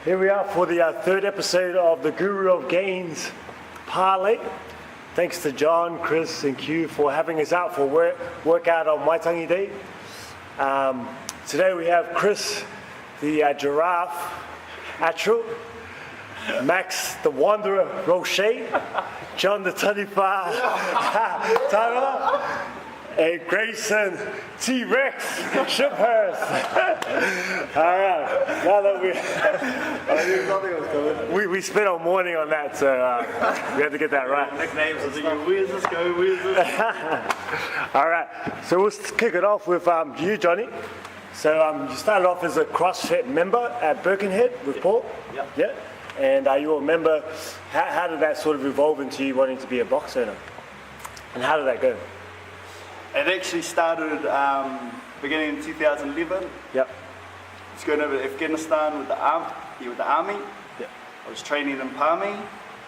Here we are for the third episode of the Guru of Gainz Parlay. Thanks to John, Chris and Q for having us out for workout on Waitangi Day. Today we have Chris, the giraffe, Attrill, Max, the wanderer, Roache, John, the Taniwha, Taurua, and Grayson T-Rex Schiphorst. All right, now that we spent all morning on that, so we had to get that right. Nicknames, I was thinking, where's this go, where's this? All right, so we'll kick it off with you, Johnny. So you started off as a CrossFit member at Birkenhead with Paul. Yeah. And you a member. How did that sort of evolve into you wanting to be a boxer now? And how did that go? It actually started beginning in 2011. Yep. I was going over to Afghanistan with the army. Yep. I was training in Palmy,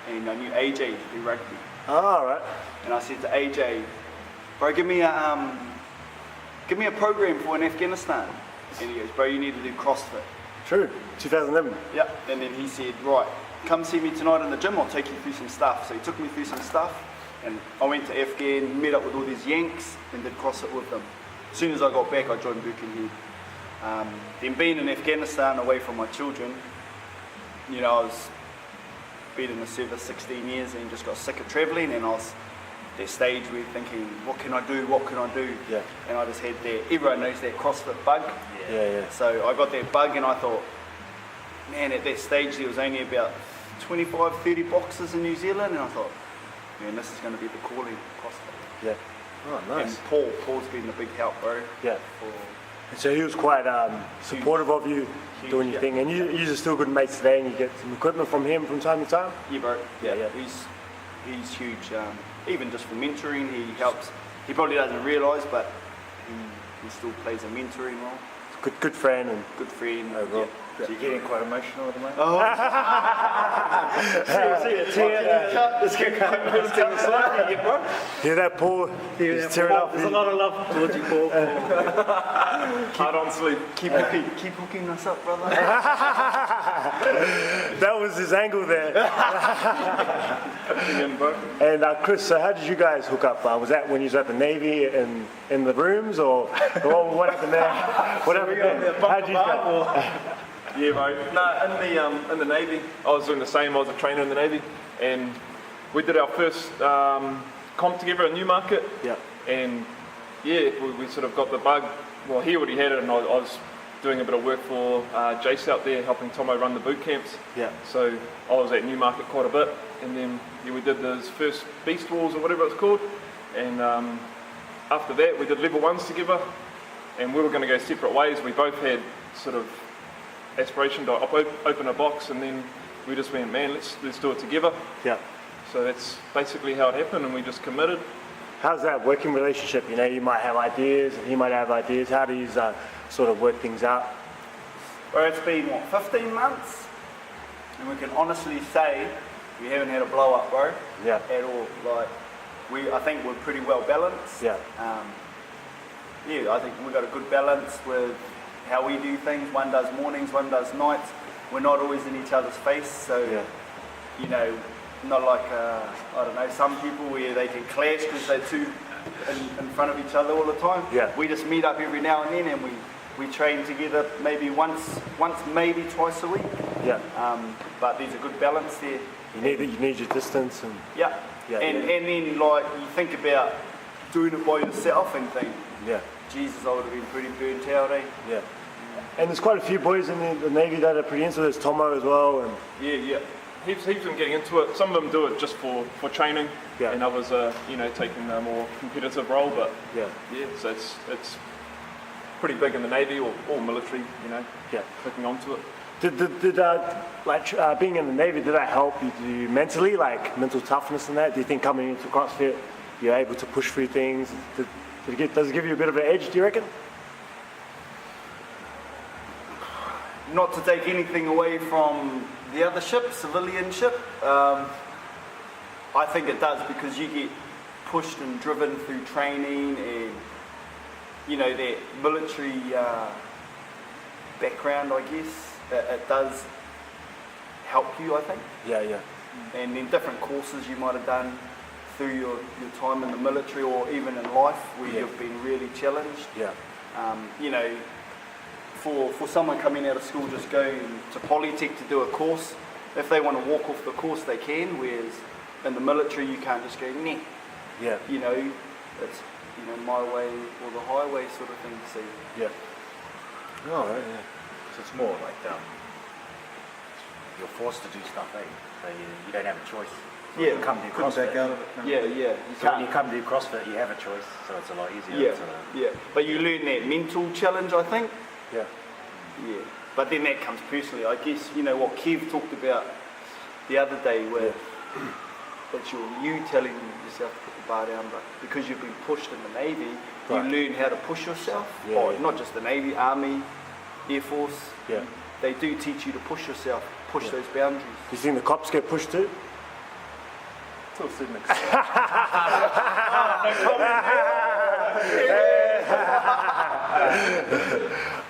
and I knew AJ to do rugby. Oh, all right. And I said to AJ, bro, give me a program for in Afghanistan. And he goes, bro, you need to do CrossFit. True, 2011. Yep. And then he said, right, come see me tonight in the gym, I'll take you through some stuff. So he took me through some stuff. And I went to Afghan, met up with all these Yanks and did CrossFit with them. As soon as I got back, I joined Birkenhead. Then being in Afghanistan away from my children, you know, I was been in the service 16 years and just got sick of travelling, and I was at that stage where thinking, what can I do? Yeah. And I just had that, everyone knows that CrossFit bug. Yeah. So I got that bug and I thought, man, at that stage there was only about 25, 30 boxers in New Zealand, and I thought, man, this is going to be the calling of CrossFit. Yeah. Oh, nice. And Paul's been a big help, bro. Yeah. And so he was quite supportive of you doing your thing. And you are still good mates today, and you get some equipment from him from time to time? Yeah, bro. Yeah. He's huge. Even just for mentoring, he helps. He probably doesn't realise, but he still plays a mentoring role. Good friend and good friend. Overall. Yeah. So you're getting quite emotional at the moment? Oh. See a tear. Let's get going. Hear that, Paul? He's tearing up. There's a lot of love towards you, Paul. Hard on sleep. Keep hooking us up, brother. That was his angle there. And Chris, so how did you guys hook up? Was that when you was at the Navy in the rooms, or what happened there? What happened there? How did you go? Yeah, bro. No, in the Navy, I was doing the same. I was a trainer in the Navy, and we did our first comp together in Newmarket. Yeah. And yeah, we sort of got the bug. Well, he already had it, and I was doing a bit of work for Jace out there, helping Tomo run the boot camps. Yeah. So I was at Newmarket quite a bit, and then we did those first Beast Walls or whatever it's called, and after that we did level 1s together, and we were going to go separate ways. We both had sort of aspiration to open a box, and then we just went, man, let's do it together. Yeah. So that's basically how it happened, and we just committed. How's that working relationship? You know, you might have ideas and he might have ideas. How do you sort of work things out? Well, it's been, 15 months? And we can honestly say we haven't had a blow up, bro. Yeah. At all. Like, I think we're pretty well balanced. Yeah. I think we've got a good balance with how we do things. One does mornings, one does nights. We're not always in each other's face, so you know, not like I don't know, some people where they can clash because they're too in front of each other all the time. Yeah. We just meet up every now and then, and we train together maybe once maybe twice a week. Yeah. But there's a good balance there. You need your distance and and then like you think about doing it by yourself and think, Jesus, I would have been pretty burnt out, eh? Yeah. And there's quite a few boys in the Navy that are pretty into this. Tomo as well. And Yeah. Heaps of them getting into it. Some of them do it just for training, and others are, taking a more competitive role. But so it's pretty big in the Navy or military, clicking onto it. Did being in the Navy, did that help you mentally, like mental toughness and that? Do you think coming into CrossFit, you're able to push through things? Does it give you a bit of an edge, do you reckon? Not to take anything away from the other ship, civilian ship, I think it does, because you get pushed and driven through training and, that military background, I guess. It does help you, I think. Yeah, yeah. And then different courses you might have done through your time in the military or even in life where you've been really challenged. Yeah. You know, for someone coming out of school just going to Polytech to do a course, if they want to walk off the course they can, whereas in the military you can't just go, nah. Yeah. You know, it's, you know, my way or the highway sort of thing. So Yeah. Oh, right, yeah. So it's more like you're forced to do stuff, eh? So you don't have a choice. So Yeah. when you come to CrossFit. yeah. You So when you come to CrossFit, you have a choice, so it's a lot easier. Yeah. But you learn that mental challenge, I think. Yeah. Yeah. But then that comes personally. I guess, you know, what Kev talked about the other day where it's you telling yourself to put the bar down, but because you've been pushed in the Navy, Right. you learn how to push yourself. Yeah, Oh, yeah. not just the Navy, Army, Air Force. Yeah. They do teach you to push yourself, push those boundaries. Do you think the cops get pushed too? To a certain extent.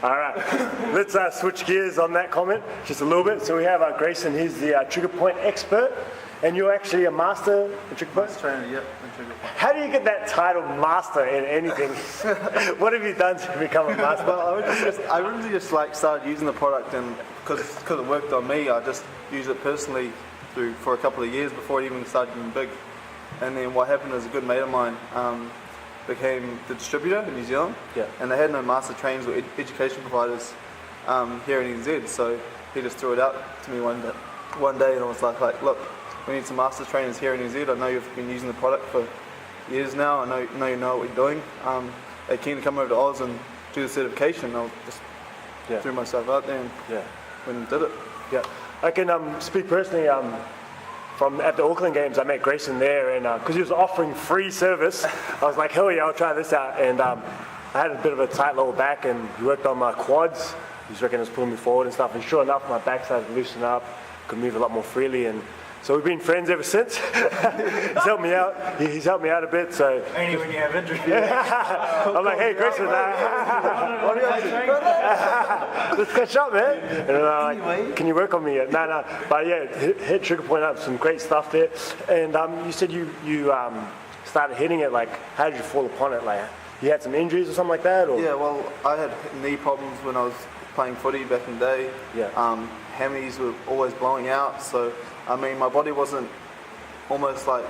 All right, let's switch gears on that comment just a little bit. So we have Grayson, he's the trigger point expert, and you're actually a master in trigger points? Trainer, yep, in trigger point. How do you get that title master in anything? What have you done to become a master? Well, I really just like started using the product, and because it worked on me, I just used it personally for a couple of years before it even started getting big. And then what happened is a good mate of mine became the distributor in New Zealand, and they had no master trainers or education providers here in NZ, so he just threw it out to me one day, and I was like, look, we need some master trainers here in NZ. I know you've been using the product for years now. I know you know what you're doing. They're keen to come over to Oz and do the certification. I just threw myself out there and went and did it. Yeah, I can speak personally. From at the Auckland Games, I met Grayson there, and because he was offering free service, I was like, hell yeah, I'll try this out. And I had a bit of a tight lower back, and he worked on my quads. He was reckon it was pulling me forward and stuff. And sure enough, my back started to loosen up, could move a lot more freely. And so we've been friends ever since. He's helped me out. He's helped me out a bit. So Only when you have injury. I'm like, hey, Grayson, what do you let's catch up, man. And I'm like, can you work on me? No. But yeah, hit trigger point up, some great stuff there. And you said you started hitting it. Like, how did you fall upon it? Like, you had some injuries or something like that? Or? Yeah, well, I had knee problems when I was playing footy back in the day. Yeah. Hammies were always blowing out, so I mean my body wasn't almost like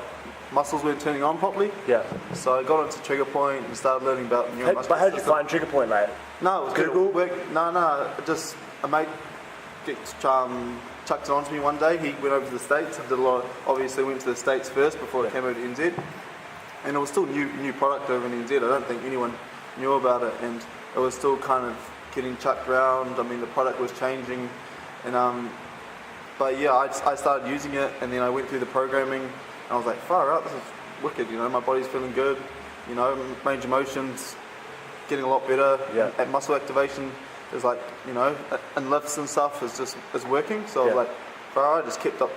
muscles weren't turning on properly. Yeah. So I got into trigger point and started learning about neuromuscular. But how did you find trigger point, like? No, it was Google? good. No, just a mate chucked it onto me one day. He went over to the States and did a lot. Obviously went to the States first before it came over to NZ, and it was still new product over in NZ. I don't think anyone knew about it, and it was still kind of getting chucked around. I mean, the product was changing, and but yeah, I started using it, and then I went through the programming, and I was like, far out, this is wicked. You know, my body's feeling good. You know, range of motion's getting a lot better. Yeah. At muscle activation is like, you know, and lifts and stuff is working. So I was like, far out, just kept up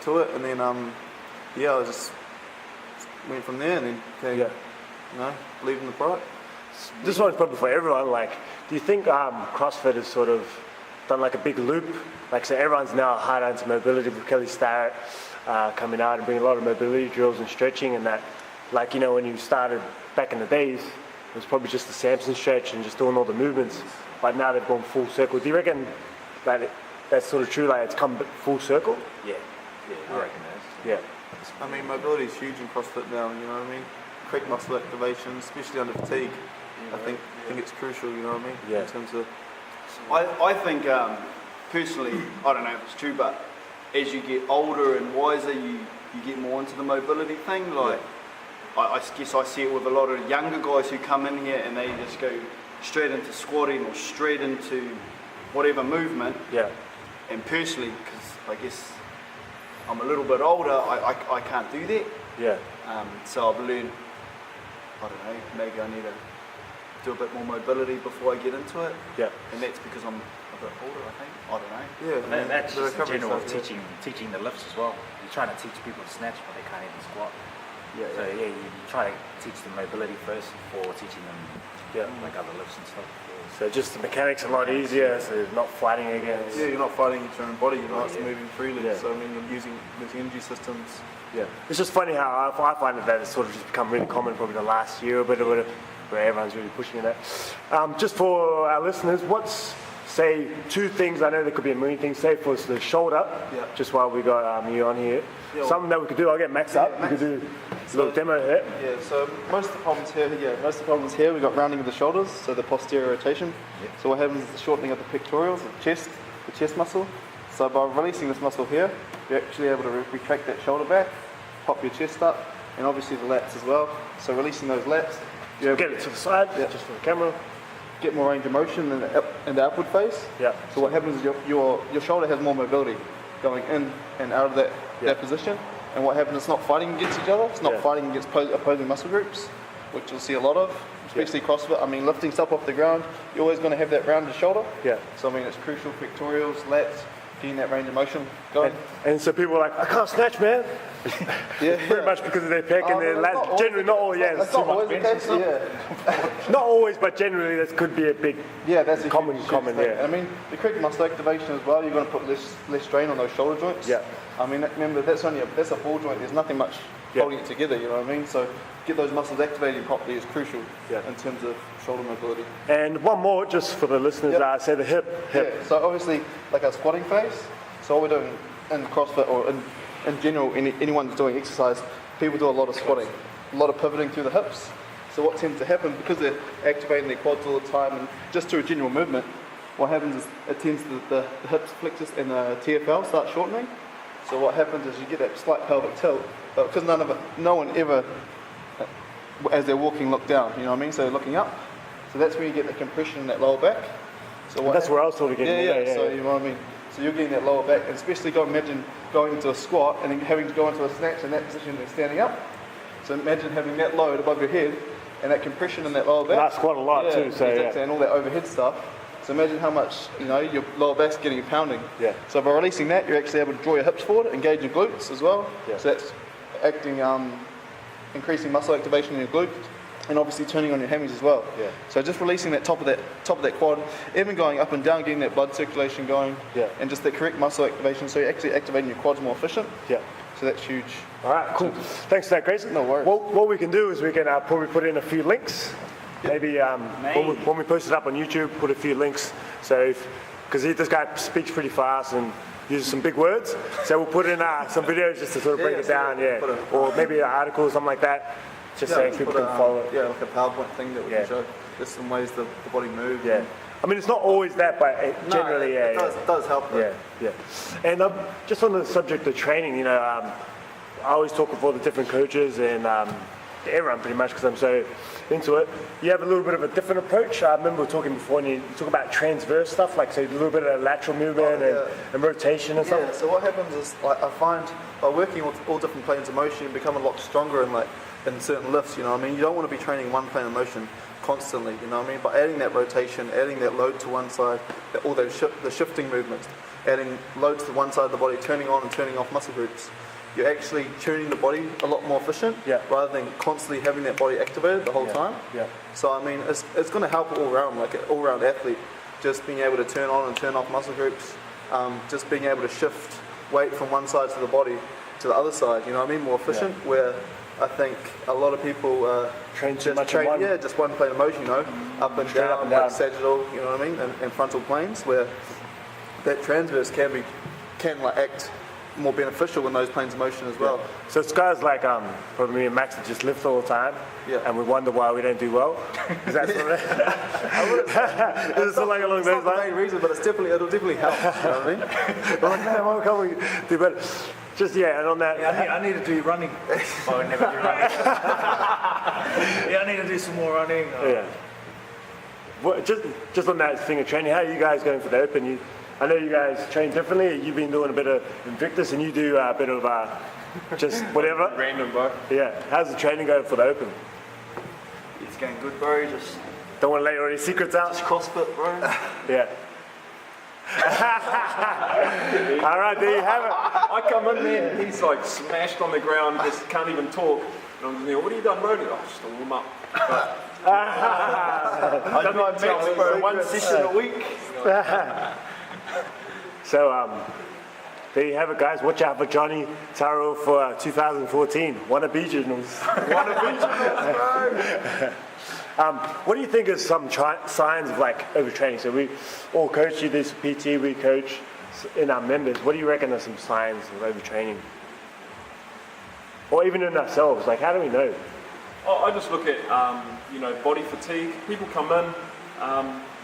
to it, and then I just went from there, and then became, you know, believed in the product. This one's probably for everyone. Like, do you think CrossFit has sort of done like a big loop? Like, so everyone's now hard onto mobility with Kelly Starrett coming out and bringing a lot of mobility drills and stretching and that. Like, you know, when you started back in the days, it was probably just the Samson stretch and just doing all the movements. But now they've gone full circle. Do you reckon that that's sort of true? Like, it's come full circle? Yeah, I reckon it is. Yeah. I mean, mobility is huge in CrossFit now. You know what I mean? Quick muscle activation, especially under fatigue. I think it's crucial. You know what I mean? Yeah. In terms of. I think personally, I don't know if it's true, but as you get older and wiser, you get more into the mobility thing. Like, I guess I see it with a lot of younger guys who come in here and they just go straight into squatting or straight into whatever movement. Yeah. And personally, because I guess I'm a little bit older, I can't do that. Yeah. So I've learned, I don't know, maybe I need to do a bit more mobility before I get into it. Yeah. And that's because I'm a bit older, I think. I don't know. Yeah. And that's the just in recovery general of stuff, teaching the lifts as well. You're trying to teach people to snatch, but they can't even squat. Yeah. So you try to teach them mobility first before teaching them like other lifts and stuff. So just the mechanics a lot easier, so you're not fighting against. Yeah, you're not fighting against your own body, you're not moving freely. Yeah. So I mean, you're using these energy systems. Yeah. It's just funny how I find that it's sort of just become really common probably the last year or bit of it, where everyone's really pushing that. Just for our listeners, what's, say, 2 things, I know there could be a million things, say for the shoulder, just while we got you on here. Yeah, something that we could do, I'll get Max up, we could do a little demo here. Yeah, so most of the problems here, we've got rounding of the shoulders, so the posterior rotation. So what happens is the shortening of the pectorals, the chest muscle. So by releasing this muscle here, you're actually able to retract that shoulder back, pop your chest up, and obviously the lats as well. So releasing those lats, you're able Get it to the side, Yeah. just for the camera. get more range of motion in the upward face. Yeah. So what happens is your shoulder has more mobility going in and out of that position. And what happens, it's not fighting against each other, it's not fighting against opposing muscle groups, which you'll see a lot of, especially CrossFit. I mean, lifting stuff off the ground, you're always going to have that rounded shoulder. Yeah. So I mean, it's crucial, pectorials, lats, getting that range of motion going. And so people are like, I can't snatch, man. Pretty much because of their pec and their lats. Generally, not always. Yeah, That's not always the case. not always, but generally, that could be a big. Yeah, that's a common. huge Yeah. thing. I mean, the correct muscle activation as well. You're going to put less strain on those shoulder joints. Yeah. I mean, remember that's a ball joint. There's nothing much holding it together. You know what I mean? So get those muscles activating properly is crucial in terms of shoulder mobility. And one more, just for the listeners, say the hip. Yeah. So obviously, like our squatting phase. So what we're doing in CrossFit or in general, anyone that's doing exercise, people do a lot of squatting, a lot of pivoting through the hips. So what tends to happen, because they're activating their quads all the time and just through a general movement, what happens is it tends to the hips flexus and the TFL start shortening. So what happens is you get that slight pelvic tilt, but because no one ever, as they're walking, look down. You know what I mean? So they're looking up. So that's where you get the compression in that lower back. So That's where I was sort of getting. Yeah. So you know what I mean? So you're getting that lower back, and especially imagine going into a squat and then having to go into a snatch in that position and standing up. So imagine having that load above your head and that compression in that lower back. And I squat a lot too, so exactly, and all that overhead stuff. So imagine how much your lower back's getting a pounding. Yeah. So by releasing that, you're actually able to draw your hips forward, engage your glutes as well. Yeah. So that's acting, increasing muscle activation in your glutes. And obviously turning on your hammies as well. Yeah. So just releasing that top of that quad, even going up and down, getting that blood circulation going, and just the correct muscle activation. So you're actually activating your quads more efficient. Yeah. So that's huge. All right, cool. Thanks for that, Grayson. No worries. What we can do is we can probably put in a few links. Maybe when we post it up on YouTube, put a few links. So, because this guy speaks pretty fast and uses some big words, so we'll put in some videos just to sort of break it down, or maybe an article or something like that. Just so people can follow it. Yeah, like a PowerPoint thing that we can show. There's some ways the body moves. Yeah. I mean, it's not always that, but generally, it does help. Though. Yeah. And just on the subject of training, I always talk with all the different coaches and everyone pretty much because I'm so into it. You have a little bit of a different approach. I remember we were talking before, and you talk about transverse stuff, like so a little bit of lateral movement and rotation and stuff. Yeah. So what happens is, like, I find by working with all different planes of motion, you become a lot stronger in certain lifts. You know what I mean? You don't want to be training one plane of motion constantly. You know what I mean? By adding that rotation, adding that load to one side, all those the shifting movements, adding load to the one side of the body, turning on and turning off muscle groups. You're actually tuning the body a lot more efficient rather than constantly having that body activated the whole time. Yeah. So I mean, it's going to help all round, like an all-round athlete, just being able to turn on and turn off muscle groups, just being able to shift weight from one side of the body to the other side. You know what I mean? More efficient. Where I think a lot of people train too much in one. Yeah, just one plane of motion. Up and Straight down, up and down. like sagittal. You know what I mean? And frontal planes, where that transverse can act more beneficial in those planes of motion as well. So it's guys like probably me and Max that just lift all the time, and we wonder why we don't do well. Is that sort of is it something along those It's not the lines? main reason, but it'll definitely help. You know what I mean? We're like, man, why can't we do better? Just and on that. I need to do running. I would never do running. I need to do some more running. Yeah. Well, just on that thing of training, how are you guys going for the Open? I know you guys train differently. You've been doing a bit of Invictus, and you do a bit of just whatever. Random, bro. Yeah. How's the training going for the Open? It's going good, bro. Just Don't want to let your secrets out. CrossFit, bro. Yeah. All right, there you have it. I come in there and he's like smashed on the ground, just can't even talk. And I'm just there, what have you done, bro? And he's like, just to warm up. But I do my max for one session a week. So there you have it, guys. Watch out for Johnny Taurua for 2014. Wanna be regionals. What do you think is some signs of like overtraining? So we all coach you this PT, we coach in our members. What do you reckon are some signs of overtraining? Or even in ourselves, like how do we know? I just look at, body fatigue. People come in,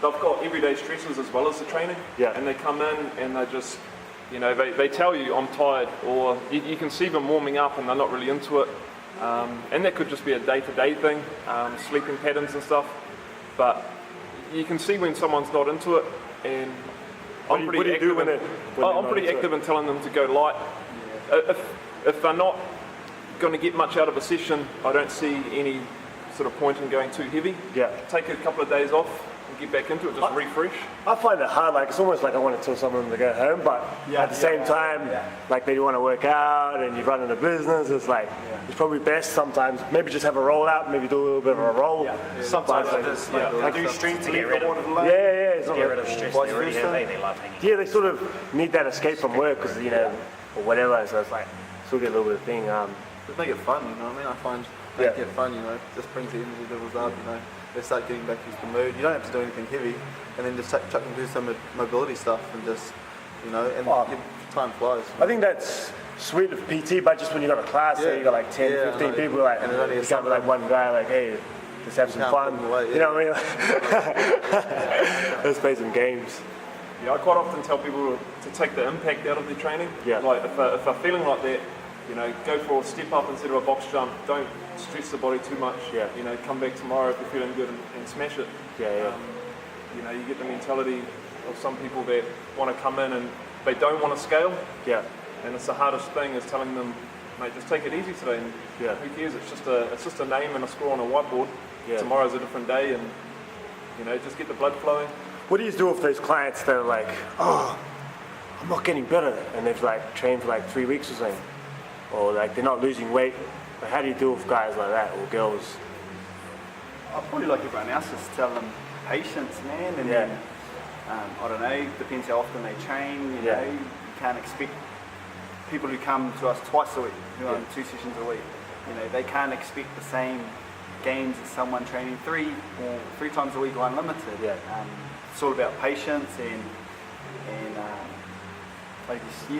they've got everyday stresses as well as the training. Yeah. And they come in and they just, they tell you, I'm tired, or you can see them warming up and they're not really into it. And that could just be a day-to-day thing, sleeping patterns and stuff. But you can see when someone's not into it, and I'm pretty active in telling them to go light. If they're not going to get much out of a session, I don't see any sort of point in going too heavy. Yeah. Take a couple of days off and get back into it, just refresh. I find it hard, like it's almost like I want to tell someone to go home, but at the same time, like they want to work out and you're running a business, it's like, it's probably best sometimes, maybe just have a roll out, maybe do a little bit of a roll. Sometimes But, it's like, do strength to get rid of it's not get like- rid of stress. They already have. They love hanging. Yeah, they sort of need that escape from work because, or whatever, so it's like, still get a little bit of thing. Just make it fun, you know what I mean? I find making it fun, just brings the energy levels up, They start getting back into the mood. You don't have to do anything heavy, and then just chuck them do some mobility stuff and just, time flies. I think that's sweet of PT, but just when you got a class, so you got like 10, 15 people, like, and it only you is can't be like one guy, like, hey, just have some can't fun. put them away, You know what I mean? Let's play some games. Yeah, I quite often tell people to take the impact out of their training. Yeah. Like if they're feeling like that, go for a step up instead of a box jump. Don't stress the body too much. Yeah. Come back tomorrow if you're feeling good and smash it. Yeah. You get the mentality of some people that want to come in and they don't want to scale. Yeah. And it's the hardest thing is telling them, mate, just take it easy today. And who cares? It's just a name and a score on a whiteboard. Yeah. Tomorrow's a different day, and just get the blood flowing. What do you do with those clients that are like, oh, I'm not getting better, and they've like trained for like 3 weeks or something, or like they're not losing weight? Like, how do you deal with guys like that or girls? I'll probably like everyone else, just tell them patience, man, and then, I don't know, depends how often they train, you can't expect people who come to us twice a week, who are on 2 sessions a week, they can't expect the same gains as someone training 3 times a week or unlimited. It's all about patience and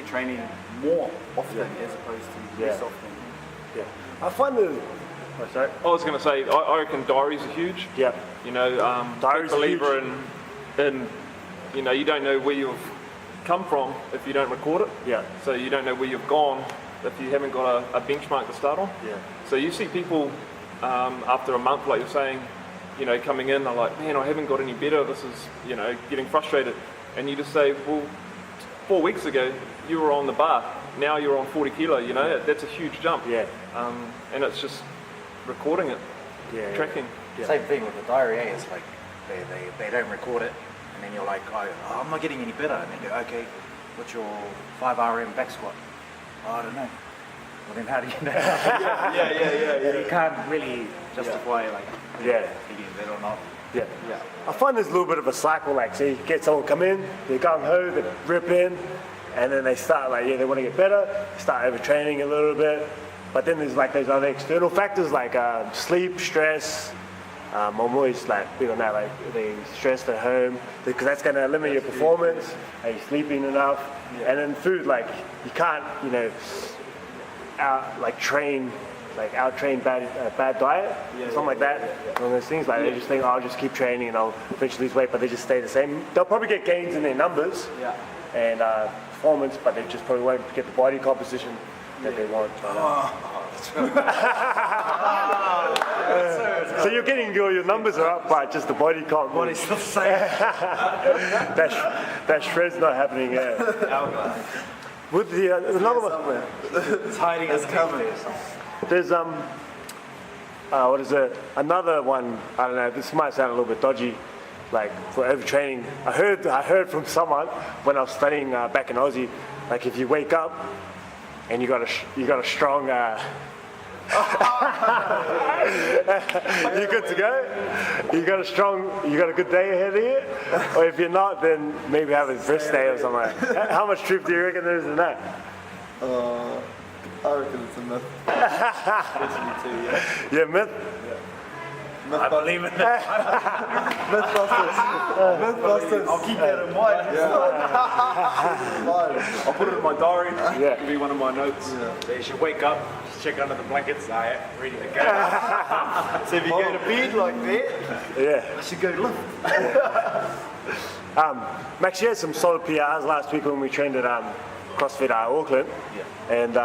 training more often as opposed to less often. Yeah. I find the... Oh, sorry. I was going to say, I reckon diaries are huge. Yeah. Diaries believer in you don't know where you've come from if you don't record it. Yeah. So you don't know where you've gone if you haven't got a benchmark to start on. Yeah. So you see people after a month, like you're saying, coming in, they're like, man, I haven't got any better. This is, getting frustrated. And you just say, well, 4 weeks ago, you were on the bar. Now you're on 40 kilo, that's a huge jump. Yeah. And it's just recording it, tracking. Yeah. Same thing with the diary, it's like they don't record it, and then you're like, oh, I'm not getting any better. And then you go, okay, what's your 5 RM back squat? Oh, I don't know. Well, then how do you know? You can't really justify if you're getting better or not. Yeah. I find there's a little bit of a cycle, like, so you get someone come in, they're gung ho, they rip in, and then they start they want to get better, start overtraining a little bit, but then there's like those other external factors like sleep, stress. I'm always like big on that, like they stressed at home, because that's going to limit your performance. Are you sleeping enough? And then food, like you can't, out-train bad diet, something like that. One of those things, like they just think, I'll just keep training and I'll eventually lose weight, but they just stay the same. They'll probably get gains in their numbers and performance, but they just probably won't get the body composition that they want. So you're getting your numbers are up, but just the body comp. Body's still the same. that shred's not happening. With the another one, It's hiding as coming. there's what is it? Another one. I don't know. This might sound a little bit dodgy, like for overtraining. I heard from someone when I was studying back in Aussie, like if you wake up and you got a strong You good to go? You got a good day ahead of you? Or if you're not, then maybe have a rest day or something. How much truth do you reckon there is in that? I reckon it's a myth. Especially too, yeah. Yeah, myth? I believe in that. Mythbusters. Mythbusters. I'll keep that in mind. I'll put it in my diary. Yeah. It'll be one of my notes. You should wake up, just check under the blankets. I am ready to go. So if you go to bed like that, Yeah. I should go lift. Max, you had some solid PRs last week when we trained at CrossFit Auckland. Yeah. And,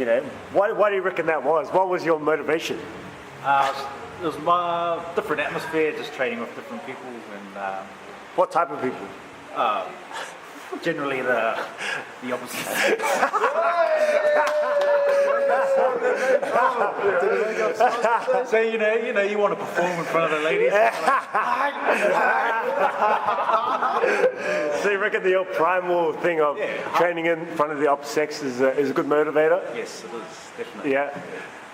you know, why do you reckon that was? What was your motivation? It was my different atmosphere, just training with different people, and What type of people? generally the opposite. So you know, you want to perform in front of the ladies. So you reckon the old primal thing of training in front of the opposite sex is a good motivator? Yes, it is definitely. Yeah.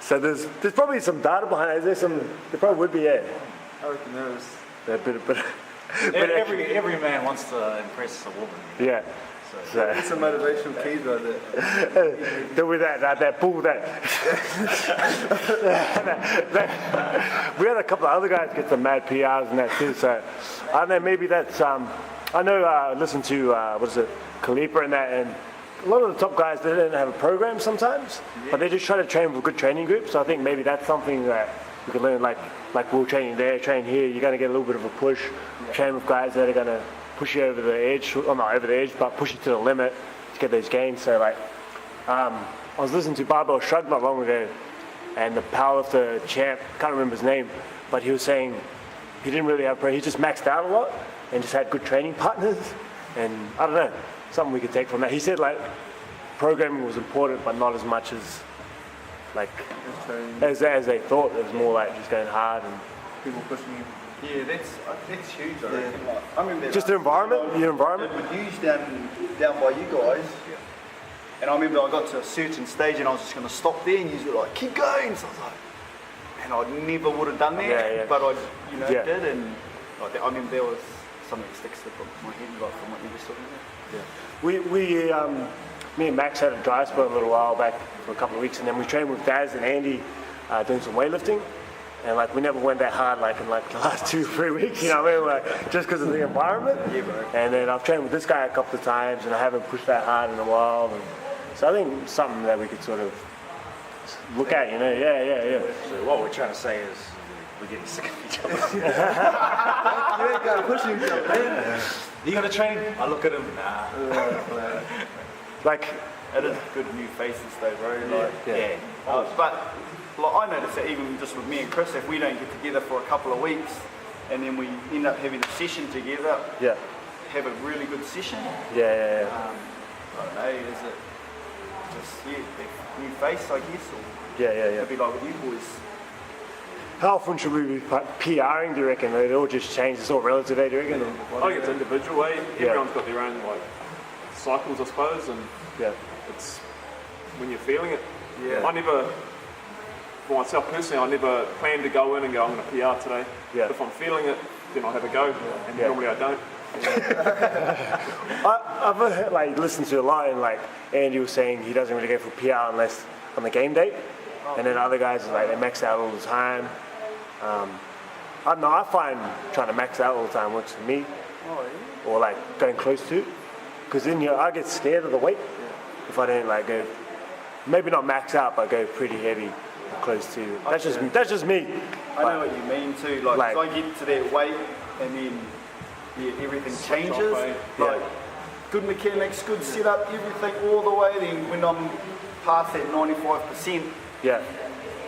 So there's probably some data behind it. There probably would be, yeah. I reckon there is. A bit Every man wants to impress a woman. yeah. So, It's a motivational key right there. with that bull we had a couple of other guys get some mad PRs and that too. So I don't know, maybe that's I know I listened to Kalipa and that, and a lot of the top guys, they don't have a program sometimes, but they just try to train with good training groups. So I think maybe that's something that you can learn, like we're training there, train here, you're going to get a little bit of a push, train with guys that are going to push you over the edge, or not over the edge, but push you to the limit to get those gains. So like, I was listening to Barbell Shrug not long ago, and the powerlifter champ, can't remember his name, but he was saying he didn't really have, he just maxed out a lot and just had good training partners, and I don't know, something we could take from that. He said like programming was important, but not as much as like as they thought. It was more like just going hard and People pushing you. Yeah, that's huge. I reckon. Like, I remember just the environment, your environment. It would use down by you guys. And I remember I got to a certain stage and I was just going to stop there and you were like, keep going. So I was like, and I never would have done that, but I did. And like, I remember there was something that sticks to my head like, from what you were talking about. We me and Max had a dry spell a little while back for a couple of weeks, and then we trained with Daz and Andy doing some weightlifting. And like we never went that hard like in like the last 2-3 weeks, you know what I mean? Like just because of the environment. Yeah, bro. And then I've trained with this guy a couple of times, and I haven't pushed that hard in a while. And so I think something that we could sort of look at, you know? Yeah. So what we're trying to say is we're getting sick of each other. You ain't got to push each other. You gonna train? I look at him. Nah. Like, It is good new faces though, bro. Like, Yeah. but like, I notice that even just with me and Chris, if we don't get together for a couple of weeks and then we end up having a session together, yeah. have a really good session, Yeah. I don't know, is it just that new face, I guess, or Yeah. it'd be like with you boys? How often should we be PRing, do you reckon? It all just changes, it's all relative, do you reckon? I think it's individual, eh? Everyone's got their own like cycles, I suppose, and Yeah. it's when you're feeling it. Yeah. I never, for myself personally, I never plan to go in and go, I'm going to PR today. Yeah. If I'm feeling it, then I'll have a go, and normally I don't. I've heard, like, listened to a lot, and like Andy was saying he doesn't really go for PR unless on the game day, and then other guys are like they max out all the time. I don't know. I find trying to max out all the time works for me, or like going close to, because then I get scared of the weight if I don't like go, maybe not max out, but go pretty heavy, or close to. That's just me. I know what you mean too. Like, if I get to that weight and then everything changes. Like good mechanics, good setup, everything all the way. Then when I'm past that 95%,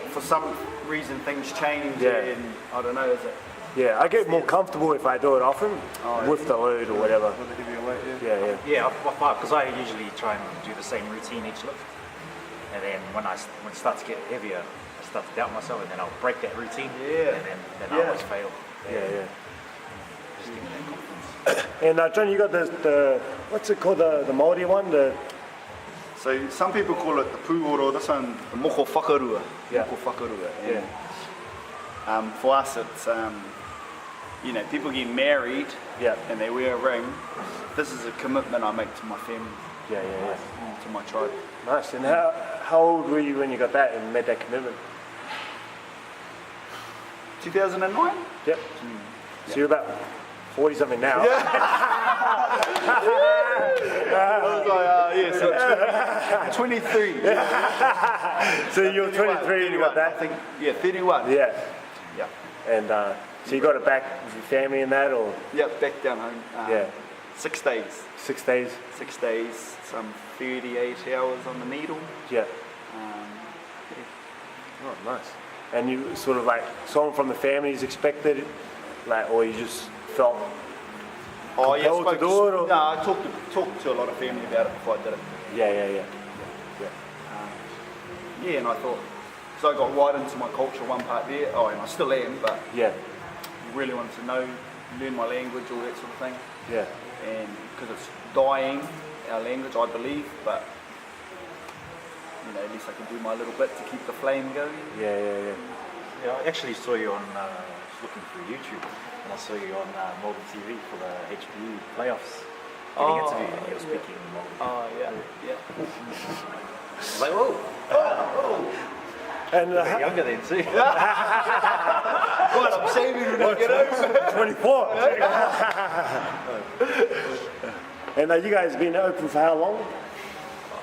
for some reason things change, and I don't know. Is it? Yeah, I get more comfortable if I do it often with the load or whatever. With the heavier weight, Yeah. Yeah, because I usually try and do the same routine each lift, and then when it starts to get heavier, I start to doubt myself, and then I'll break that routine, and then I always fail. Yeah. Just give me that confidence. And John, you got the what's it called, the moldy one, the So some people call it the pūoro, this one the moko whakarua. Yeah. Moko whakarua. Yeah. And for us it's, you know, people get married Yeah. and they wear a ring. This is a commitment I make to my family, Yeah, to my tribe. Nice. And how old were you when you got that and made that commitment? 2009? Yep. So you're about 40 something now. I was like, yeah, so 23. So you're 23 and you got that? I think, yeah, 31. Yeah. Yeah. And so you got it back with your family and that, or Yeah, back down home. Yeah. 6 days. 6 days? 6 days, some 38 hours on the needle. Yeah. Um, Oh, nice. And you sort of like, someone from the family is expected, like, or you just felt oh, yeah, compelled to do it? Or? No, I talked to a lot of family about it before I did it. Yeah. Yeah, and I thought, so I got right into my culture one part there. Oh, and I still am, but Yeah, really wanted to know, learn my language, all that sort of thing. yeah. And because it's dying, our language, I believe, but you know, at least I can do my little bit to keep the flame going. Yeah. Yeah, I actually saw you on, just looking through YouTube, and I saw you on Melbourne TV for the HBU playoffs. Getting interview, and you were speaking in Melbourne. Oh, yeah. I was like, whoa, And a bit younger then too. Well, I'm saving when I get over. 24. And you guys been open for how long?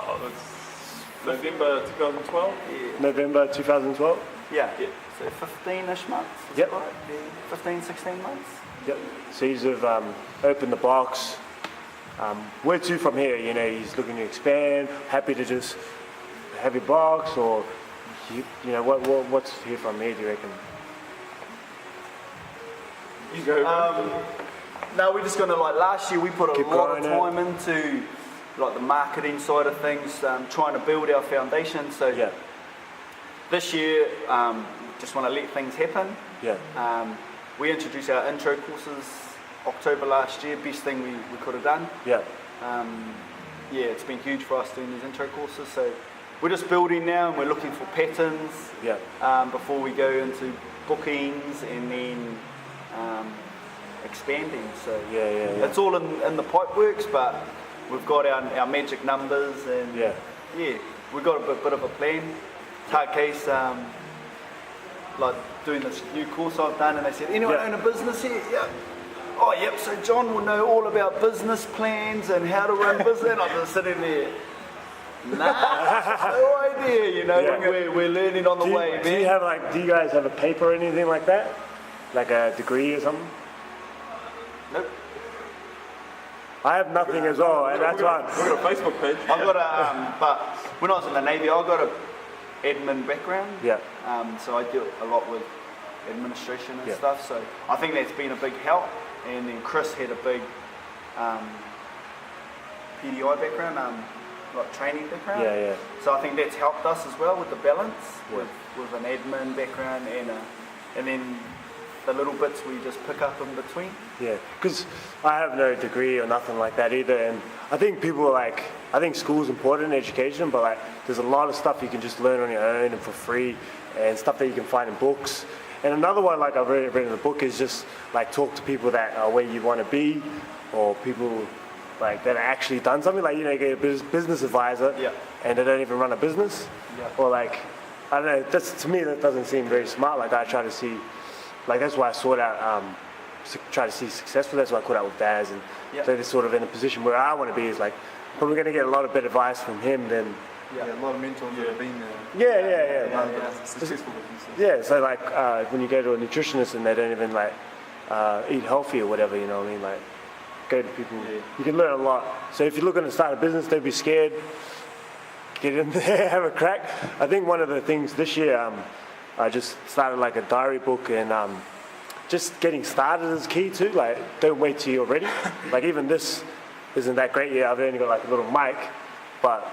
Oh, it's November 2012. November 2012? Yeah, so 15-ish months. Is Yep. that right? Yeah, 15, 16 months. Yep. So he's opened the box. Where to from here? You know, he's looking to expand. Happy to just have your box, or you know, what's here from here? Do you reckon? You go. No, we're just going to, like, last year we put a Keep lot of growing time into like the marketing side of things, trying to build our foundation. So Yeah. this year, just want to let things happen. Yeah. We introduced our intro courses October last year, best thing we could have done. Yeah. Yeah, it's been huge for us doing these intro courses. So we're just building now, and we're looking for patterns Yeah. before we go into bookings and then expanding. So Yeah. it's all in the pipe works, but we've got our magic numbers, and Yeah. we've got a bit of a plan. Hard case, like doing this new course I've done, and they said, anyone Yeah. own a business here? Yeah. Oh, yep, so John will know all about business plans and how to run business. I'm just sitting there, nah, no idea, you know, Yeah. we're learning on the Do way, you man. have do you guys have a paper or anything like that? Like a degree or something? Nope. I have nothing as well, and that's why. We've got a Facebook page. I've got but when I was in the Navy, I got a admin background. Yeah. So I dealt a lot with administration and Yeah. stuff. So I think that's been a big help. And then Chris had a big PDI background, like training background. Yeah. So I think that's helped us as well with the balance, with an admin background and then the little bits we just pick up in between. Yeah, because I have no degree or nothing like that either, and I think people are I think school's important in education, but there's a lot of stuff you can just learn on your own and for free, and stuff that you can find in books. And another one I've read in the book is just talk to people that are where you want to be, or people that are actually done something. Get a business advisor, Yeah. and they don't even run a business, Yeah. or I don't know. To me, that doesn't seem very smart. I try to see. That's why I sought out, try to see successful. That's why I caught out with Daz, and Yeah. so they're sort of in a position where I want to be. Is probably going to get a lot of better advice from him than. Yeah, a lot of mentors that have been there. Yeah. Successful businesses. Yeah. So when you go to a nutritionist and they don't even eat healthy or whatever, you know what I mean? Go to people. You can learn a lot. So if you're looking to start a business, don't be scared. Get in there, have a crack. I think one of the things this year. I just started a diary book, and just getting started is key too. Don't wait till you're ready. Even this isn't that great yet. I've only got a little mic, but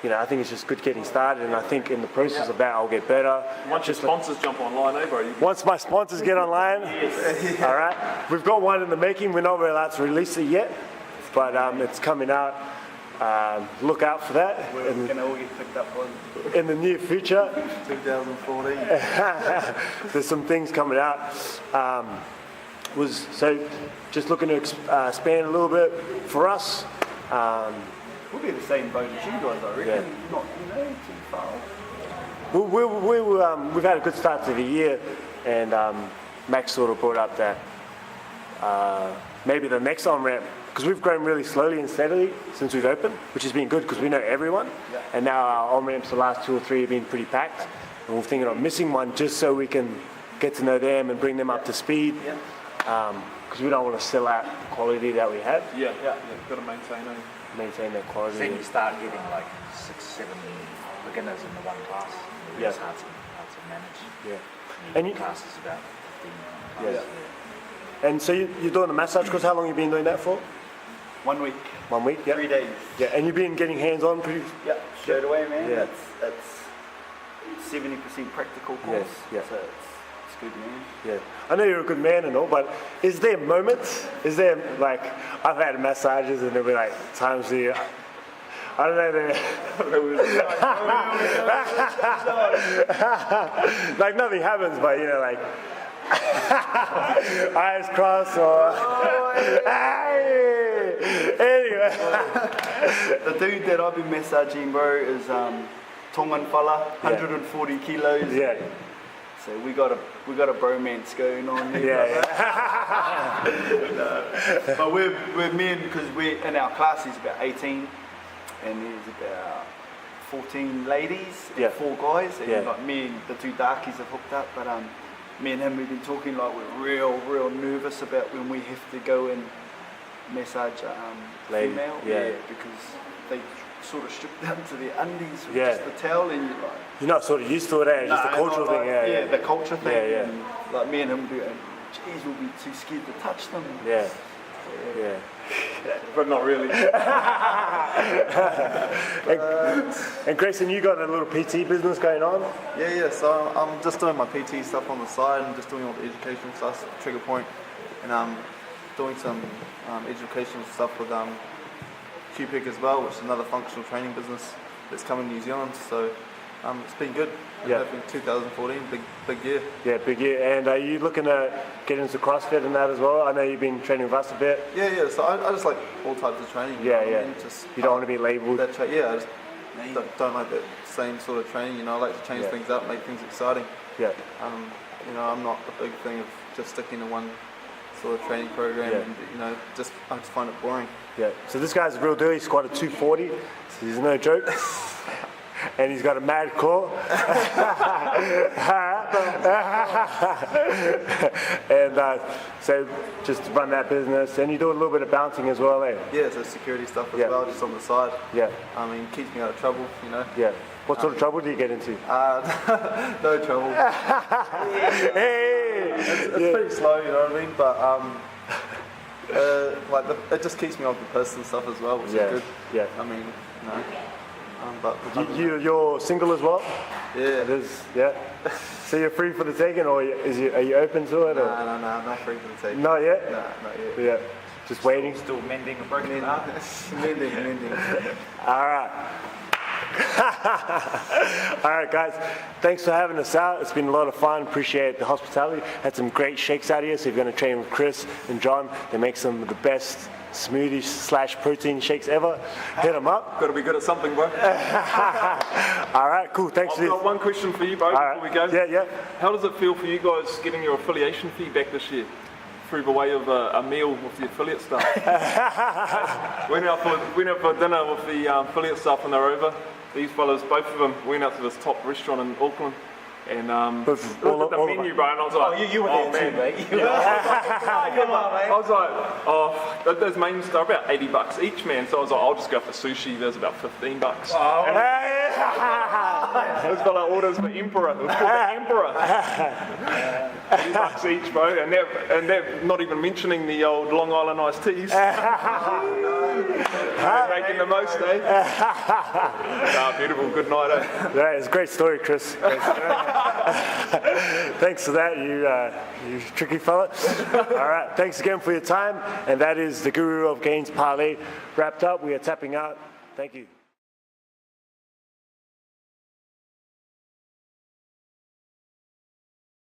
I think it's just good getting started, and I think in the process of that I'll get better. Once your sponsors jump online, bro. Once my sponsors get online, all right. We've got one in the making. We're not allowed to release it yet, but it's coming out. look out for that We're going to all get picked up on. in the near future. 2014. There's some things coming out. So just looking to expand a little bit for us. We'll be the same boat as you guys, I reckon. Yeah. Not too far off. We've had a good start to the year, and Max sort of brought up that maybe the next on-ramp, because we've grown really slowly and steadily since we've opened, which has been good because we know everyone, and now our on-ramps the last 2 or 3 have been pretty packed, and we're thinking of missing one just so we can get to know them and bring them up to speed, because we don't want to sell out the quality that we have, Yeah, got to maintain it. maintain that quality. Then you start getting like 6, 7 beginners in the one class. Yeah. It's hard to manage. Yeah. And And your you- class is about 15 Yeah. classes. And so you're doing the massage course, how long have you been doing that for? 1 week, 1 week? Yeah. 3 days. Yeah, and you've been getting hands-on pretty... Yeah, straight away, man. Yeah. It's 70% practical course. yeah. So it's good, man. Yeah, I know you're a good man and all, but is there moments? Is there like I've had massages and there'll be like times where I don't know, like nothing happens, but you know, like eyes crossed or anyway. The dude that I've been massaging, bro, is Tongan fella, 140 kilos. Yeah, So we got a bromance going on there. yeah, But we're men because we're in our class is about 18, and there's about 14 ladies and Yeah. 4 guys. And Yeah. like me and the 2 darkies have hooked up, but me and him we've been talking like we're real nervous about when we have to go and massage Lady, female. yeah. Because they sort of strip down to their undies with Yeah. just the towel, and you're like. you're not sort of used to it, eh? Just the Nah, cultural not thing, like- yeah, the culture thing. Yeah, yeah. And like me and him do it, and geez, we'll be too scared to touch them. yeah, yeah. But not really. And Grayson, you got a little PT business going on? Yeah. So I'm just doing my PT stuff on the side and just doing all the educational stuff, Trigger Point, and I'm doing some educational stuff with QPIC as well, which is another functional training business that's coming to New Zealand. So it's been good. Yeah. In 2014, big year. Yeah, big year. And are you looking to get into CrossFit and that as well? I know you've been training with us a bit. Yeah. So I just like all types of training. You know what I mean? Just You don't want to be labelled. I just don't like that same sort of training. I like to change Yeah. things up, make things exciting. Yeah, I'm not a big thing of just sticking to one sort of training program. Yeah. And, I just find it boring. yeah. So this guy's a real deal. He squatted 240. So he's no joke. And he's got a mad core. And so just to run that business. And you do a little bit of bouncing as well, eh? Yeah, so security stuff as Yeah. well, just on the side. Yeah, Keeps me out of trouble. yeah. What sort of trouble do you get into? No trouble. Hey! It's pretty slow, you know what I mean? But it just keeps me off the piss and stuff as well, which Yeah, is good. yeah. But You're single as well? yeah. It is, yeah. So you're free for the taking, or are you open to it? Or? No, I'm not free for the take. Not yet? Nah, not yet. Yeah. Just waiting. Still mending a broken heart. Mending. All right. All right, guys. Thanks for having us out. It's been a lot of fun. Appreciate the hospitality. Had some great shakes out here. So if you're going to train with Chris and John, they make some of the best smoothie/protein shakes ever. Hit them up. Got to be good at something, bro. All right, cool. Thanks I've for got one question for you, bro, before we go. Yeah. How does it feel for you guys getting your affiliation fee back this year? Through the way of a meal with the affiliate staff. went out for dinner with the affiliate staff when they were over. These fellas, both of them, went out to this top restaurant in Auckland. And looked at the menu, bro, and I was like, You were there too, mate. Come on, mate. I was like, those main stuff about $80 each, man. So I was like, I'll just go for sushi. There's about $15. This fella orders for Emperor. It was called the Emperor. $80 each, bro, and they're not even mentioning the old Long Island iced teas. Making the most, eh? Beautiful. Good night, eh? That is a great story, Chris. Thanks for that, you tricky fella. All right, thanks again for your time. And that is the Guru of Gainz Parlay wrapped up. We are tapping out. Thank you.